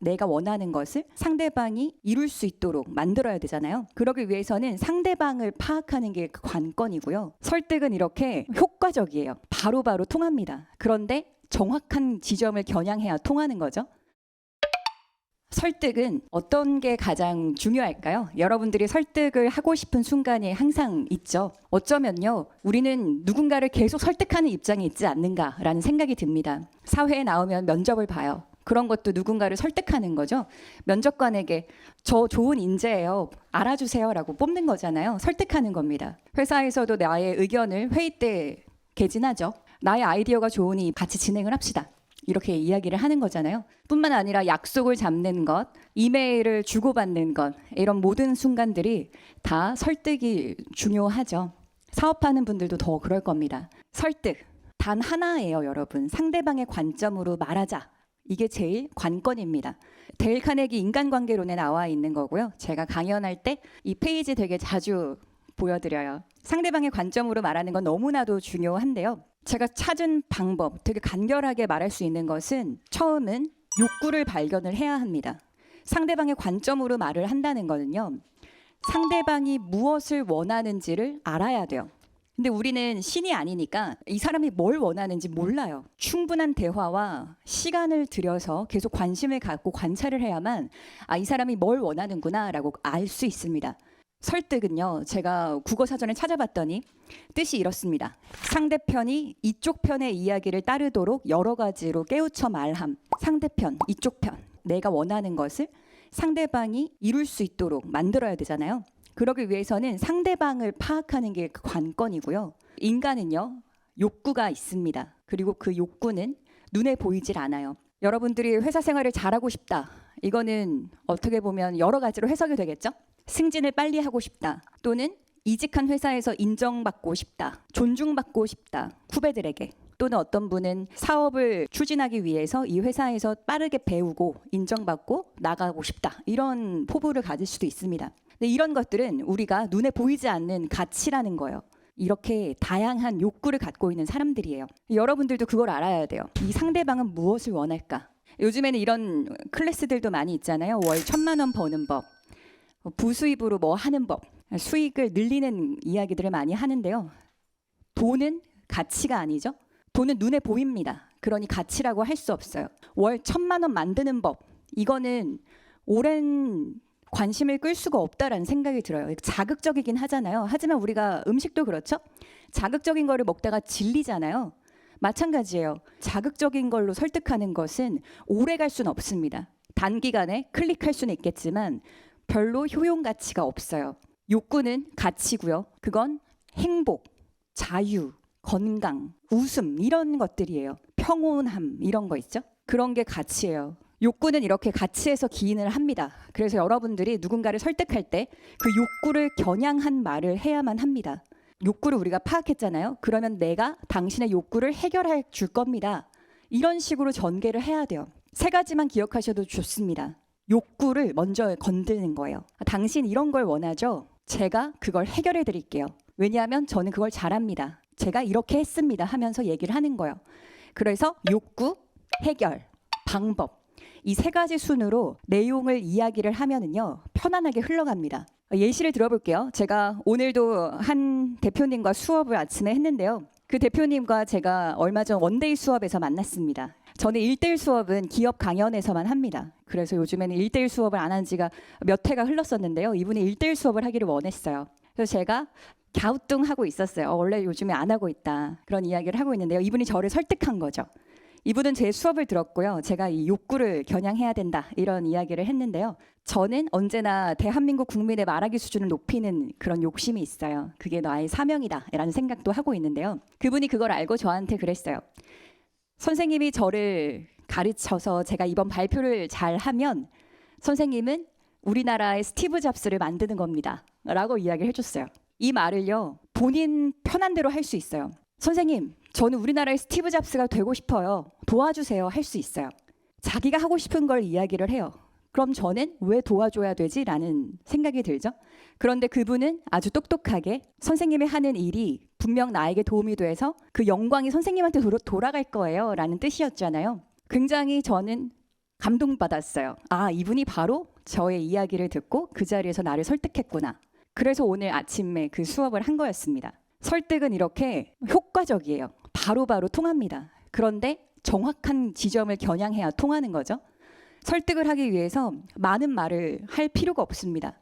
내가 원하는 것을 상대방이 이룰 수 있도록 만들어야 되잖아요. 그러기 위해서는 상대방을 파악하는 게 그 관건이고요. 설득은 이렇게 효과적이에요. 바로바로 통합니다. 그런데 정확한 지점을 겨냥해야 통하는 거죠. 설득은 어떤 게 가장 중요할까요? 여러분들이 설득을 하고 싶은 순간이 항상 있죠. 어쩌면요, 우리는 누군가를 계속 설득하는 입장에 있지 않는가라는 생각이 듭니다. 사회에 나오면 면접을 봐요. 그런 것도 누군가를 설득하는 거죠. 면접관에게 저 좋은 인재예요, 알아주세요라고 뽑는 거잖아요. 설득하는 겁니다. 회사에서도 나의 의견을 회의 때 개진하죠. 나의 아이디어가 좋으니 같이 진행을 합시다, 이렇게 이야기를 하는 거잖아요. 뿐만 아니라 약속을 잡는 것, 이메일을 주고받는 것, 이런 모든 순간들이 다 설득이 중요하죠. 사업하는 분들도 더 그럴 겁니다. 설득, 단 하나예요, 여러분. 상대방의 관점으로 말하자. 이게 제일 관건입니다. 데일 카네기 인간관계론에 나와 있는 거고요. 제가 강연할 때 이 페이지 되게 자주 보여드려요. 상대방의 관점으로 말하는 건 너무나도 중요한데요. 제가 찾은 방법, 되게 간결하게 말할 수 있는 것은, 처음은 욕구를 발견을 해야 합니다. 상대방의 관점으로 말을 한다는 거는요, 상대방이 무엇을 원하는지를 알아야 돼요. 근데 우리는 신이 아니니까 이 사람이 뭘 원하는지 몰라요. 충분한 대화와 시간을 들여서 계속 관심을 갖고 관찰을 해야만 이 사람이 뭘 원하는구나 라고 알 수 있습니다. 설득은요, 제가 국어사전을 찾아봤더니 뜻이 이렇습니다. 상대편이 이쪽 편의 이야기를 따르도록 여러 가지로 깨우쳐 말함. 상대편, 이쪽 편, 내가 원하는 것을 상대방이 이룰 수 있도록 만들어야 되잖아요. 그러기 위해서는 상대방을 파악하는 게 그 관건이고요. 인간은요, 욕구가 있습니다. 그리고 그 욕구는 눈에 보이질 않아요. 여러분들이 회사 생활을 잘하고 싶다, 이거는 어떻게 보면 여러 가지로 해석이 되겠죠? 승진을 빨리 하고 싶다, 또는 이직한 회사에서 인정받고 싶다, 존중받고 싶다, 후배들에게. 또는 어떤 분은 사업을 추진하기 위해서 이 회사에서 빠르게 배우고 인정받고 나가고 싶다, 이런 포부를 가질 수도 있습니다. 근데 이런 것들은 우리가 눈에 보이지 않는 가치라는 거예요. 이렇게 다양한 욕구를 갖고 있는 사람들이에요. 여러분들도 그걸 알아야 돼요. 이 상대방은 무엇을 원할까? 요즘에는 이런 클래스들도 많이 있잖아요. 월 1,000만 원 버는 법, 부수입으로 뭐 하는 법, 수익을 늘리는 이야기들을 많이 하는데요. 돈은 가치가 아니죠. 돈은 눈에 보입니다. 그러니 가치라고 할 수 없어요. 월 1,000만 원 만드는 법, 이거는 오랜 관심을 끌 수가 없다라는 생각이 들어요. 자극적이긴 하잖아요. 하지만 우리가 음식도 그렇죠. 자극적인 거를 먹다가 질리잖아요. 마찬가지예요. 자극적인 걸로 설득하는 것은 오래 갈 수는 없습니다. 단기간에 클릭할 수는 있겠지만 별로 효용 가치가 없어요. 욕구는 가치고요. 그건 행복, 자유, 건강, 웃음, 이런 것들이에요. 평온함, 이런 거 있죠. 그런 게 가치예요. 욕구는 이렇게 가치에서 기인을 합니다. 그래서 여러분들이 누군가를 설득할 때 그 욕구를 겨냥한 말을 해야만 합니다. 욕구를 우리가 파악했잖아요. 그러면 내가 당신의 욕구를 해결해 줄 겁니다. 이런 식으로 전개를 해야 돼요. 3가지만 기억하셔도 좋습니다. 욕구를 먼저 건드는 거예요. 당신 이런 걸 원하죠? 제가 그걸 해결해 드릴게요. 왜냐하면 저는 그걸 잘합니다. 제가 이렇게 했습니다 하면서 얘기를 하는 거예요. 그래서 욕구, 해결, 방법, 이 3가지 순으로 내용을 이야기를 하면은요, 편안하게 흘러갑니다. 예시를 들어볼게요. 제가 오늘도 한 대표님과 수업을 아침에 했는데요. 그 대표님과 제가 얼마 전 원데이 수업에서 만났습니다. 저는 1:1 수업은 기업 강연에서만 합니다. 그래서 요즘에는 1:1 수업을 안 한 지가 몇 해가 흘렀었는데요. 이분이 1:1 수업을 하기를 원했어요. 그래서 제가 갸우뚱하고 있었어요. 원래 요즘에 안 하고 있다, 그런 이야기를 하고 있는데요. 이분이 저를 설득한 거죠. 이분은 제 수업을 들었고요. 제가 이 욕구를 겨냥해야 된다, 이런 이야기를 했는데요. 저는 언제나 대한민국 국민의 말하기 수준을 높이는 그런 욕심이 있어요. 그게 나의 사명이다 라는 생각도 하고 있는데요. 그분이 그걸 알고 저한테 그랬어요. 선생님이 저를 가르쳐서 제가 이번 발표를 잘하면 선생님은 우리나라의 스티브 잡스를 만드는 겁니다 라고 이야기를 해줬어요. 이 말을요, 본인 편한 대로 할 수 있어요. 선생님, 저는 우리나라의 스티브 잡스가 되고 싶어요, 도와주세요 할 수 있어요. 자기가 하고 싶은 걸 이야기를 해요. 그럼 저는 왜 도와줘야 되지? 라는 생각이 들죠. 그런데 그분은 아주 똑똑하게 선생님이 하는 일이 분명 나에게 도움이 돼서 그 영광이 선생님한테 돌아갈 거예요 라는 뜻이었잖아요. 굉장히 저는 감동받았어요. 아, 이분이 바로 저의 이야기를 듣고 그 자리에서 나를 설득했구나. 그래서 오늘 아침에 그 수업을 한 거였습니다. 설득은 이렇게 효과적이에요. 바로바로 통합니다. 그런데 정확한 지점을 겨냥해야 통하는 거죠. 설득을 하기 위해서 많은 말을 할 필요가 없습니다.